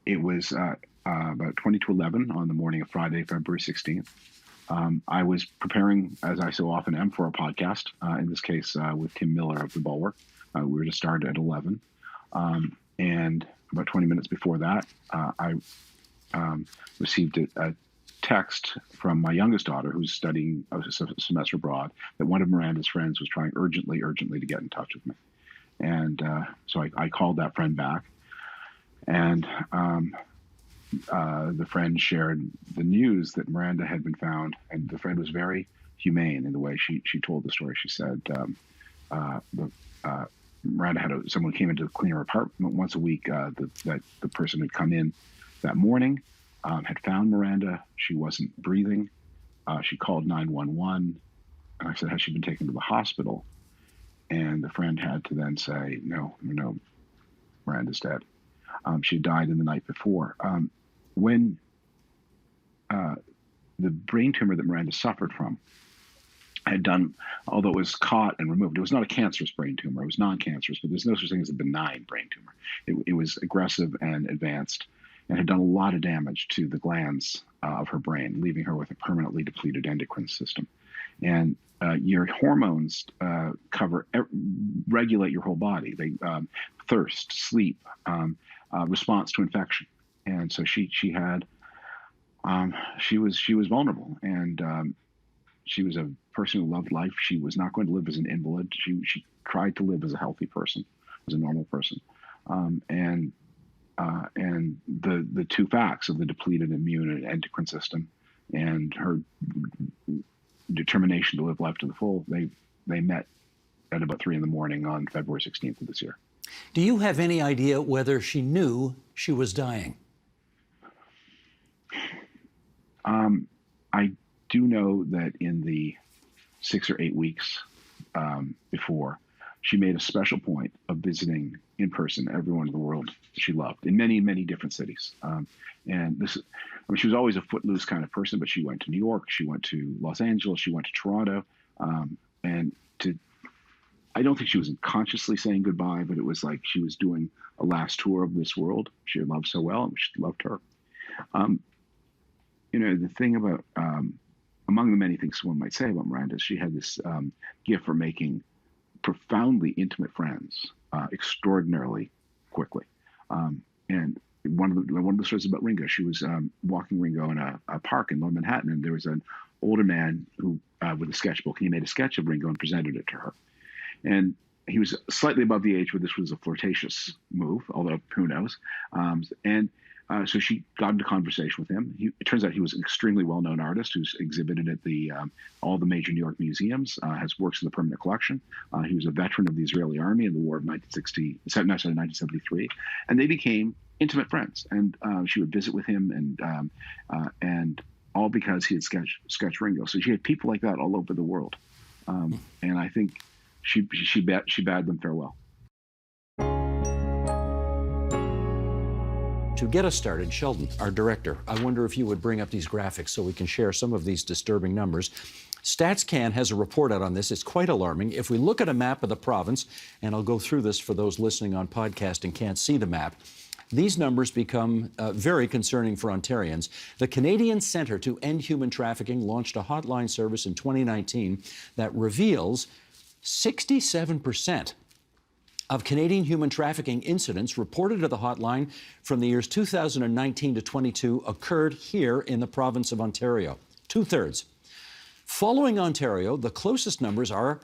It was about 20 to 11 on the morning of Friday, February 16th. I was preparing, as I so often am, for a podcast, in this case with Tim Miller of The Bulwark. We were to start at 11. And about 20 minutes before that, I received a text from my youngest daughter, who's studying a semester abroad, that one of Miranda's friends was trying urgently to get in touch with me. And so I called that friend back. And the friend shared the news that Miranda had been found, and the friend was very humane in the way she told the story. She said Miranda had someone came in to clean her apartment once a week. That the person had come in that morning, had found Miranda. She wasn't breathing. She called 911, and I said, "Has she been taken to the hospital?" And the friend had to then say, "No, Miranda's dead." She had died in the night before. When the brain tumor that Miranda suffered from had done, although it was caught and removed, it was not a cancerous brain tumor. It was non-cancerous, but there's no such thing as a benign brain tumor. It was aggressive and advanced and had done a lot of damage to the glands of her brain, leaving her with a permanently depleted endocrine system. And your hormones regulate your whole body. They thirst, sleep, response to infection. And so she was vulnerable, and she was a person who loved life. She was not going to live as an invalid. She tried to live as a healthy person, as a normal person. And the two facts of the depleted immune and endocrine system and her determination to live life to the full, they met at about 3 a.m. on February 16th of this year. Do you have any idea whether she knew she was dying? I do know that in the 6 or 8 weeks before, she made a special point of visiting in person everyone in the world she loved in many, many different cities. And this, I mean, she was always a footloose kind of person, but she went to New York, she went to Los Angeles, she went to Toronto, I don't think she was consciously saying goodbye, but it was like she was doing a last tour of this world she had loved so well, and she loved her. The thing about, among the many things one might say about Miranda, is she had this gift for making profoundly intimate friends extraordinarily quickly. And one of the stories about Ringo, she was walking Ringo in a park in Lower Manhattan, and there was an older man who, with a sketchbook, and he made a sketch of Ringo and presented it to her. And he was slightly above the age where this was a flirtatious move, although who knows. So she got into conversation with him. It turns out he was an extremely well-known artist who's exhibited at all the major New York museums, has works in the permanent collection. He was a veteran of the Israeli army in the war of 1973, and they became intimate friends. And she would visit with him, and all because he had sketched Ringo. So she had people like that all over the world, and I think she bade them farewell. To get us started, Sheldon, our director, I wonder if you would bring up these graphics so we can share some of these disturbing numbers. StatsCan has a report out on this. It's quite alarming. If we look at a map of the province, and I'll go through this for those listening on podcast and can't see the map, these numbers become very concerning for Ontarians. The Canadian Centre to End Human Trafficking launched a hotline service in 2019 that reveals 67% of Canadian human trafficking incidents reported to the hotline from the years 2019 to 22 occurred here in the province of Ontario, 2/3. Following Ontario, the closest numbers are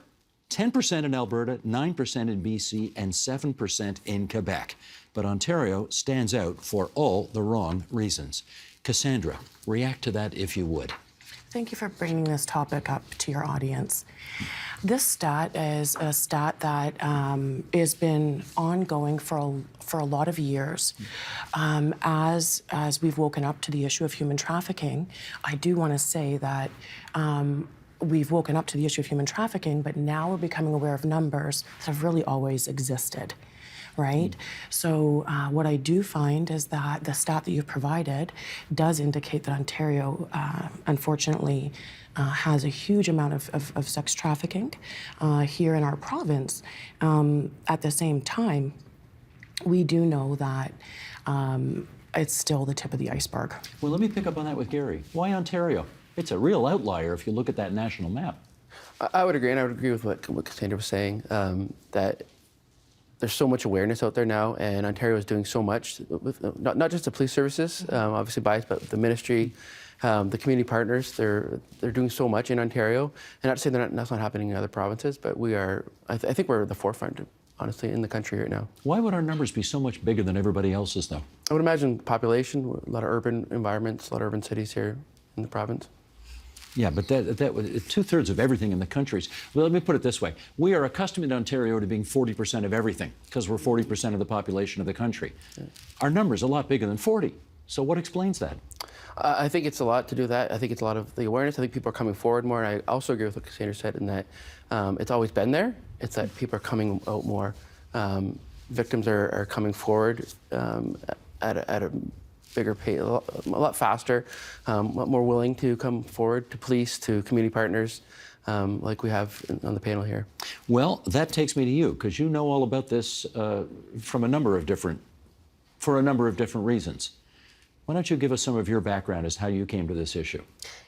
10% in Alberta, 9% in BC, and 7% in Quebec. But Ontario stands out for all the wrong reasons. Cassandra, react to that if you would. Thank you for bringing this topic up to your audience. This stat is a stat that has been ongoing for a lot of years. As we've woken up to the issue of human trafficking, I do want to say that we've woken up to the issue of human trafficking, but now we're becoming aware of numbers that have really always existed. Right? So what I do find is that the stat that you've provided does indicate that Ontario, unfortunately, has a huge amount of sex trafficking here in our province. At the same time, we do know that it's still the tip of the iceberg. Well, let me pick up on that with Gary. Why Ontario? It's a real outlier if you look at that national map. I would agree, and I would agree with what Cassandra was saying, that there's so much awareness out there now, and Ontario is doing so much, with not just the police services, obviously biased, but the ministry, the community partners. They're doing so much in Ontario, and not to say that's not happening in other provinces, but we are. I think we're at the forefront, honestly, in the country right now. Why would our numbers be so much bigger than everybody else's, though? I would imagine population, a lot of urban environments, a lot of urban cities here in the province. Yeah, but that was 2/3 of everything in the countries. Well, let me put it this way. We are accustomed in Ontario to being 40% of everything because we're 40% of the population of the country. Yeah. Our number's a lot bigger than 40. So what explains that? I think it's a lot to do with that. I think it's a lot of the awareness. I think people are coming forward more. And I also agree with what Cassandra said in that it's always been there. It's that people are coming out more. victims are coming forward at a bigger pace, a lot faster, more willing to come forward to police, to community partners, like we have on the panel here. Well, that takes me to you, because you know all about this for a number of different reasons. Why don't you give us some of your background as how you came to this issue?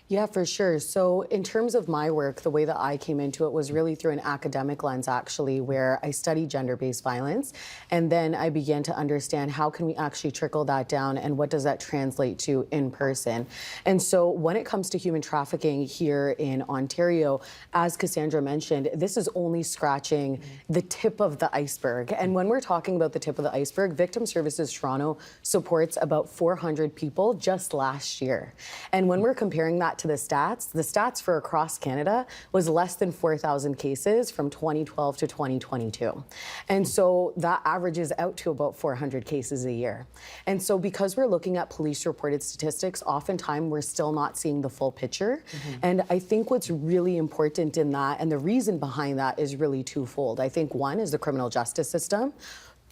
Yeah, for sure. So in terms of my work, the way that I came into it was really through an academic lens, actually, where I studied gender-based violence. And then I began to understand how can we actually trickle that down and what does that translate to in person. And so when it comes to human trafficking here in Ontario, as Cassandra mentioned, this is only scratching the tip of the iceberg. And when we're talking about the tip of the iceberg, Victim Services Toronto supports about 400 people just last year. And when we're comparing that to the stats for across Canada was less than 4,000 cases from 2012 to 2022. And so that averages out to about 400 cases a year. And so because we're looking at police reported statistics, oftentimes we're still not seeing the full picture. And I think what's really important in that, and the reason behind that, is really twofold. I think one is the criminal justice system.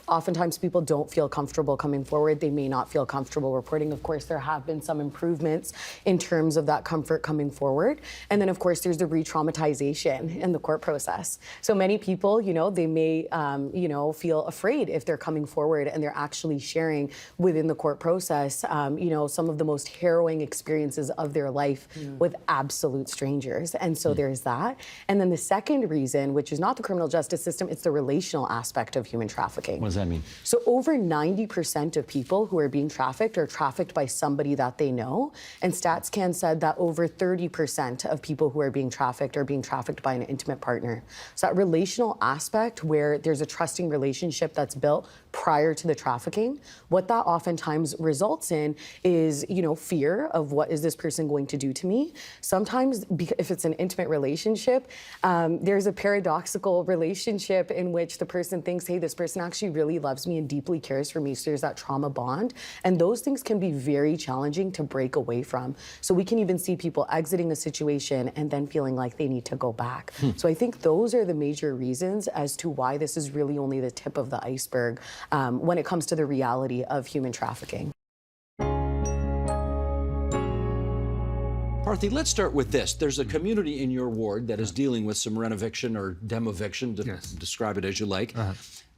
Oftentimes people don't feel comfortable coming forward. They may not feel comfortable reporting. Of course, there have been some improvements in terms of that comfort coming forward. And then, of course, there's the re-traumatization in the court process. So many people, they may, feel afraid if they're coming forward and they're actually sharing within the court process, some of the most harrowing experiences of their life with absolute strangers. And so there's that. And then the second reason, which is not the criminal justice system, it's the relational aspect of human trafficking. What does that mean? So over 90% of people who are being trafficked are trafficked by somebody that they know. And StatsCan said that over 30% of people who are being trafficked by an intimate partner. So that relational aspect where there's a trusting relationship that's built prior to the trafficking, what that oftentimes results in is, fear of what is this person going to do to me. Sometimes, if it's an intimate relationship, there's a paradoxical relationship in which the person thinks, hey, this person actually really loves me and deeply cares for me. So there's that trauma bond. And those things can be very challenging to break away from. So we can even see people exiting a situation and then feeling like they need to go back. So I think those are the major reasons as to why this is really only the tip of the iceberg when it comes to the reality of human trafficking. Parthy, let's start with this. There's a community in your ward that is dealing with some renoviction or demoviction, describe it as you like.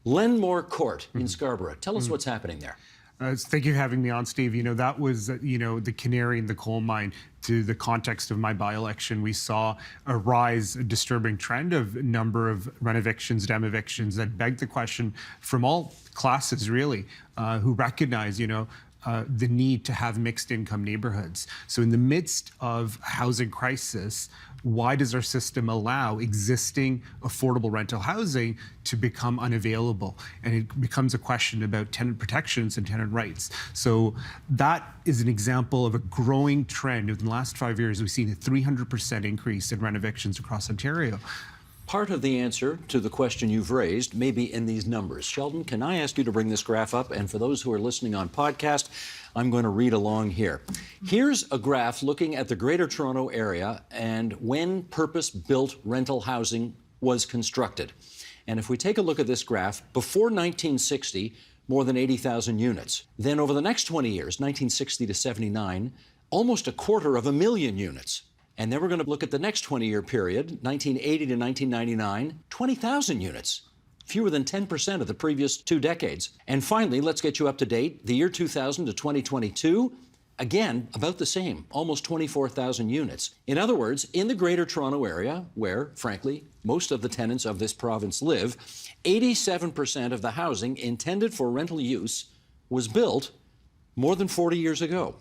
Lenmore Court in Scarborough. Tell us what's happening there. Thank you for having me on, Steve. That was, the canary in the coal mine. To the context of my by-election, we saw a rise, a disturbing trend of number of renovictions, demevictions that begged the question from all classes, really, who recognize, the need to have mixed income neighborhoods. So in the midst of housing crisis, why does our system allow existing affordable rental housing to become unavailable? And it becomes a question about tenant protections and tenant rights. So that is an example of a growing trend. In the last 5 years, we've seen a 300% increase in renovictions across Ontario. Part of the answer to the question you've raised may be in these numbers. Sheldon, can I ask you to bring this graph up? And for those who are listening on podcast, I'm going to read along here. Here's a graph looking at the Greater Toronto Area and when purpose-built rental housing was constructed. And if we take a look at this graph, before 1960, more than 80,000 units. Then over the next 20 years, 1960 to 79, almost 250,000 units. And then we're going to look at the next 20-year period, 1980 to 1999, 20,000 units, fewer than 10% of the previous 2 decades. And finally, let's get you up to date, the year 2000 to 2022, again, about the same, almost 24,000 units. In other words, in the Greater Toronto Area, where, frankly, most of the tenants of this province live, 87% of the housing intended for rental use was built more than 40 years ago.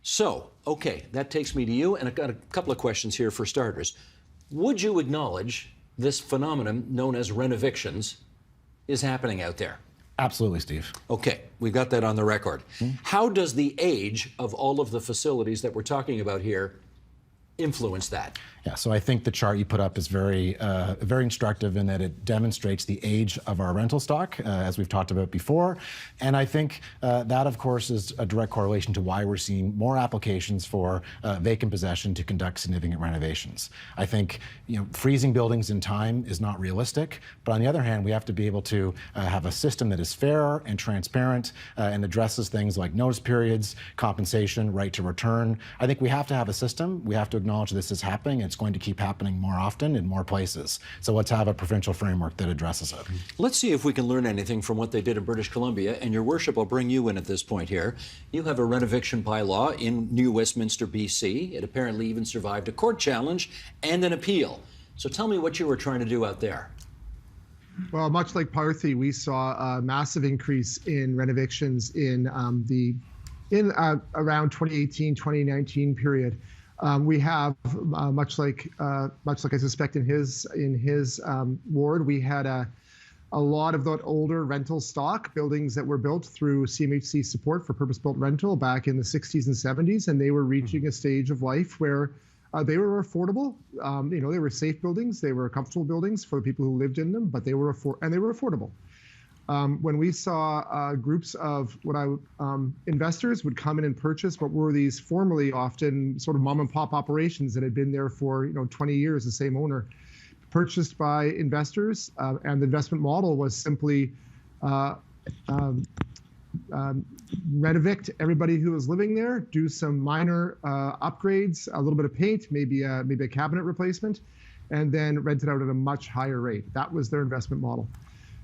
So, okay, that takes me to you, and I've got a couple of questions here for starters. Would you acknowledge this phenomenon known as renovictions is happening out there? Absolutely, Steve. Okay, we've got that on the record. How does the age of all of the facilities that we're talking about here influence that? Yeah, so I think the chart you put up is very instructive in that it demonstrates the age of our rental stock, as we've talked about before. And I think that, of course, is a direct correlation to why we're seeing more applications for vacant possession to conduct significant renovations. I think, freezing buildings in time is not realistic, but on the other hand, we have to be able to have a system that is fair and transparent and addresses things like notice periods, compensation, right to return. I think we have to have a system. We have to acknowledge this is happening. It's going to keep happening more often in more places. So let's have a provincial framework that addresses it. Let's see if we can learn anything from what they did in British Columbia. And Your Worship, I'll bring you in at this point here. You have a renoviction bylaw in New Westminster, BC. It apparently even survived a court challenge and an appeal. So tell me what you were trying to do out there. Well, much like Parthi, we saw a massive increase in renovictions in around 2018, 2019 period. We have much like I suspect in his ward, we had a lot of that older rental stock buildings that were built through CMHC support for purpose-built rental back in the 60s and 70s, and they were reaching a stage of life where they were affordable. They were safe buildings, they were comfortable buildings for the people who lived in them, but they were affordable. When we saw groups of investors would come in and purchase what were these formerly often sort of mom and pop operations that had been there for 20 years, the same owner, purchased by investors, and the investment model was simply renovict everybody who was living there, do some minor upgrades, a little bit of paint, maybe a cabinet replacement, and then rent it out at a much higher rate. That was their investment model.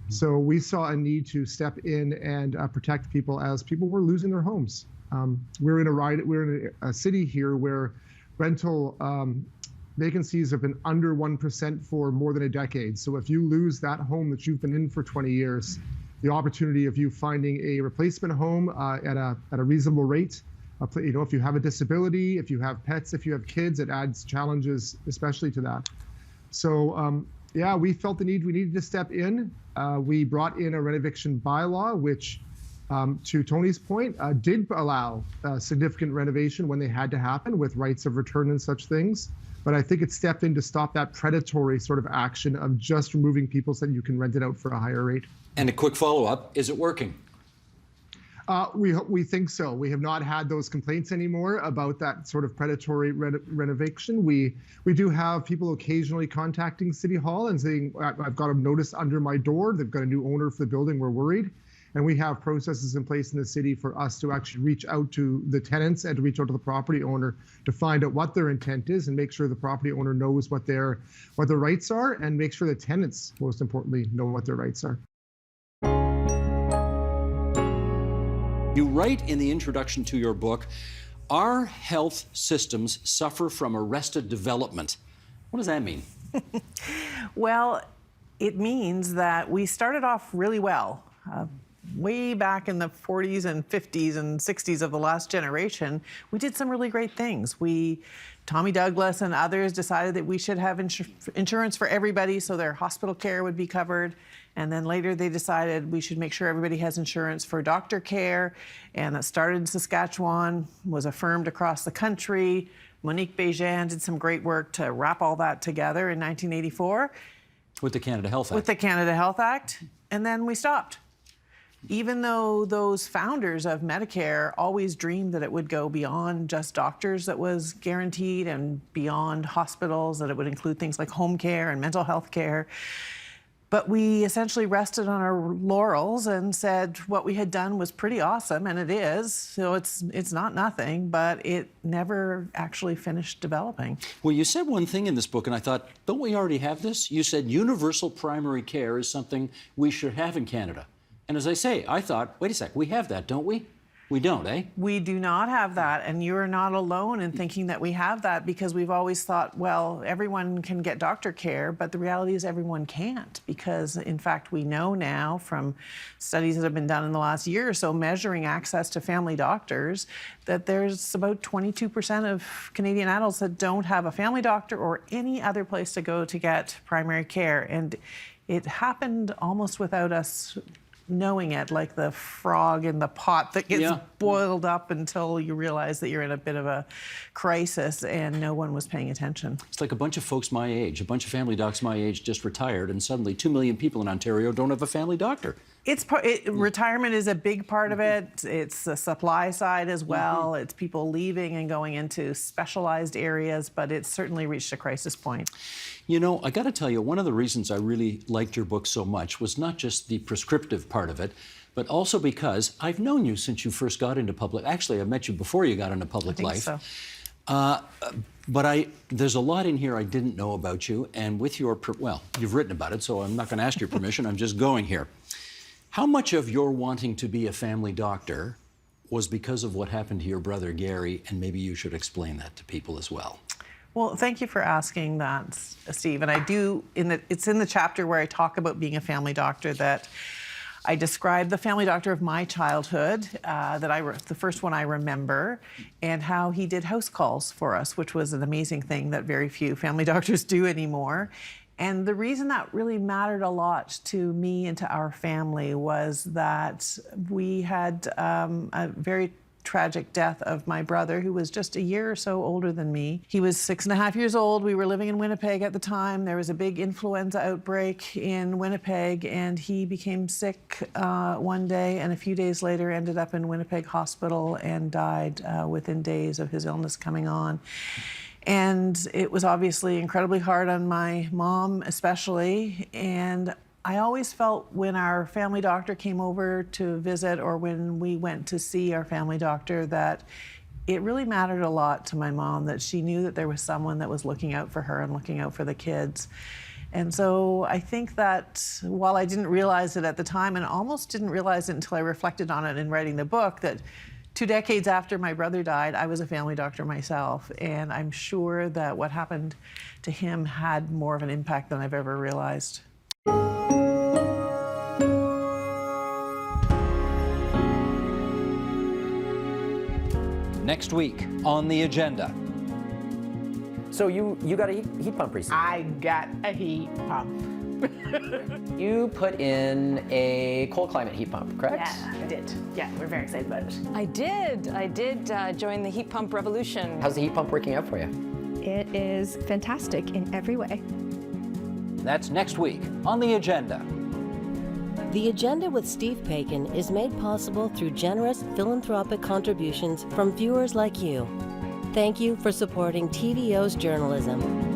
So we saw a need to step in and protect people as people were losing their homes. We're in a city here where rental vacancies have been under 1% for more than a decade. So if you lose that home that you've been in for 20 years, the opportunity of you finding a replacement home at a reasonable rate, if you have a disability, if you have pets, if you have kids, it adds challenges, especially to that. So yeah, we felt we needed to step in. We brought in a renoviction bylaw, which, to Tony's point, did allow significant renovation when they had to happen with rights of return and such things. But I think it stepped in to stop that predatory sort of action of just removing people so that you can rent it out for a higher rate. And a quick follow-up, is it working? We think so. We have not had those complaints anymore about that sort of predatory renovation. We do have people occasionally contacting City Hall and saying, I've got a notice under my door. They've got a new owner for the building. We're worried. And we have processes in place in the city for us to actually reach out to the tenants and to reach out to the property owner to find out what their intent is and make sure the property owner knows what their rights are, and make sure the tenants, most importantly, know what their rights are. You write in the introduction to your book, our health systems suffer from arrested development. What does that mean? Well, it means that we started off really well. Way back in the 40s and 50s and 60s of the last generation, we did some really great things. Tommy Douglas and others decided that we should have insurance for everybody so their hospital care would be covered. And then later they decided we should make sure everybody has insurance for doctor care. And that started in Saskatchewan, was affirmed across the country. Monique Béjean did some great work to wrap all that together in 1984. With the Canada Health Act. With the Canada Health Act. And then we stopped. Even though those founders of Medicare always dreamed that it would go beyond just doctors that was guaranteed and beyond hospitals, that it would include things like home care and mental health care. But we essentially rested on our laurels and said what we had done was pretty awesome, and it is. So it's not nothing, but it never actually finished developing. Well, you said one thing in this book, and I thought, don't we already have this? You said universal primary care is something we should have in Canada. And as I say, I thought, wait a sec, we have that, don't we? We don't, eh? We do not have that, and you're not alone in thinking that we have that, because we've always thought, well, everyone can get doctor care, but the reality is everyone can't, because in fact we know now from studies that have been done in the last year or so measuring access to family doctors that there's about 22% of Canadian adults that don't have a family doctor or any other place to go to get primary care, and it happened almost without us knowing it, like the frog in the pot that gets boiled up until you realize that you're in a bit of a crisis, and no one was paying attention. It's like a bunch of folks my age, a bunch of family docs my age just retired, and suddenly 2 million people in Ontario don't have a family doctor. Retirement is a big part of it. It's the supply side as well. It's people leaving and going into specialized areas, but it's certainly reached a crisis point. You know, I got to tell you, one of the reasons I really liked your book so much was not just the prescriptive part of it, but also because I've known you since you first got into public. Actually, I met you before you got into public life. So. But there's a lot in here I didn't know about you, and with your, well, you've written about it, so I'm not going to ask your permission. I'm just going here. How much of your wanting to be a family doctor was because of what happened to your brother Gary, and maybe you should explain that to people as well? Well, thank you for asking that, Steve. And I do, it's in the chapter where I talk about being a family doctor that I describe the family doctor of my childhood, the first one I remember, and how he did house calls for us, which was an amazing thing that very few family doctors do anymore. And the reason that really mattered a lot to me and to our family was that we had a very tragic death of my brother, who was just a year or so older than me. He was 6.5 years old. We were living in Winnipeg at the time. There was a big influenza outbreak in Winnipeg, and he became sick one day, and a few days later ended up in Winnipeg Hospital and died within days of his illness coming on. And it was obviously incredibly hard on my mom especially, and I always felt when our family doctor came over to visit, or when we went to see our family doctor, that it really mattered a lot to my mom, that she knew that there was someone that was looking out for her and looking out for the kids. And so I think that while I didn't realize it at the time, and almost didn't realize it until I reflected on it in writing the book, that 2 decades after my brother died, I was a family doctor myself, and I'm sure that what happened to him had more of an impact than I've ever realized. Next week on the agenda. So you got a heat pump recently? I got a heat pump. You put in a cold climate heat pump, correct? Yeah, I did. Yeah, we're very excited about it. I did join the heat pump revolution. How's the heat pump working out for you? It is fantastic in every way. That's next week on the agenda. The Agenda with Steve Paikin is made possible through generous philanthropic contributions from viewers like you. Thank you for supporting TVO's journalism.